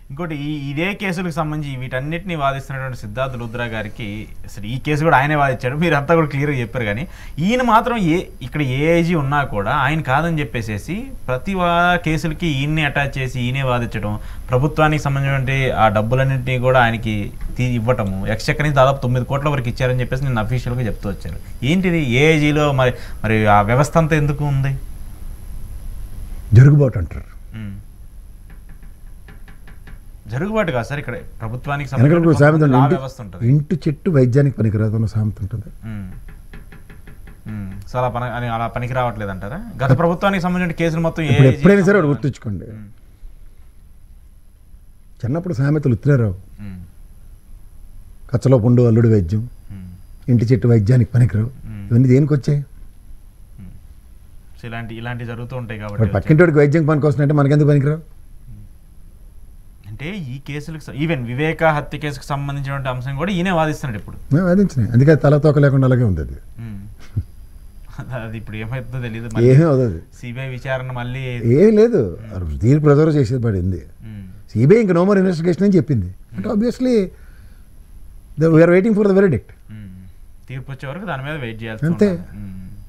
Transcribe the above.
ఇంకోటి ఇదే కేసులకు సంబంధించి వీటన్నిటిని వాదిస్తున్నటువంటి సిద్ధార్థ లుద్రా గారికి అసలు ఈ కేసు కూడా ఆయనే వాదించాడు, మీరు అంతా కూడా క్లియర్గా చెప్పారు. కానీ ఈయన మాత్రం ఇక్కడ ఏఐజీ ఉన్నా కూడా ఆయన కాదని చెప్పేసేసి ప్రతి కేసులకి ఈయన్ని అటాచ్ చేసి ఈయనే వాదించడం, ప్రభుత్వానికి సంబంధించినటువంటి ఆ డబ్బులన్నింటినీ కూడా ఆయనకి ఇవ్వటము, ఎక్స్చెక్కర్ నుంచి దాదాపు 9 కోట్ల వరకు ఇచ్చారని చెప్పేసి నేను అఫీషియల్గా చెప్తూ వచ్చారు. ఏంటిది ఏఐజీలో మరి ఆ వ్యవస్థ అంతా ఎందుకు ఉంది? జరుగుబాటు అంటారు. జరుగుబాటు కాదు సార్, ఇక్కడ ప్రభుత్వానికి సామెత వ్యవస్థ ఉంటుంది. ఇంటి చెట్టు వైద్యానికి పనికిరాదు అన్న సామెత ఉంటుంది. సో అలా పనికి రావట్లేదు అంటారా? గత ప్రభుత్వానికి సంబంధించిన కేసులు మొత్తం ఎప్పుడైనా సరే వాడు గుర్తుంచుకోండి, చిన్నప్పుడు సామెతలు ఉత్తిరారావు, కచ్చలో పుండు అల్లుడు వైద్యం, ఇంటి చెట్టు వైద్యానికి పనికిరావు, ఇవన్నీ దేనికి వచ్చాయి? ఇలాంటి జరుగుతూ ఉంటాయి కాబట్టి పక్కింటికి వైద్యం పనికి వస్తున్నాయంటే మనకెందుకు పనికిరావు? అంటే ఈ కేసులకు ఈవెన్ వివేక హత్య కేసుకు సంబంధించినటువంటి అంశం కూడా ఈయనే వాదిస్తున్నాడు ఇప్పుడు. వాదించినాయి, అందుకే తలతోక లేకుండా అలాగే ఉంది అది. అది ఇప్పుడు ఏమవుతుందో తెలియదు, ఏమీ అవుతుంది. సిబిఐ విచారణ మళ్ళీ ఏం లేదు, దీని ప్రిజర్వ్ చేసేది పడింది. సిబిఐ ఇంకా నో మోర్ ఇన్వెస్టిగేషన్ అని చెప్పింది. అంటే obviously we are waiting for the verdict. తీర్పు వచ్చే వరకు దాని మీద వెయిట్ చేయాలి అంతే.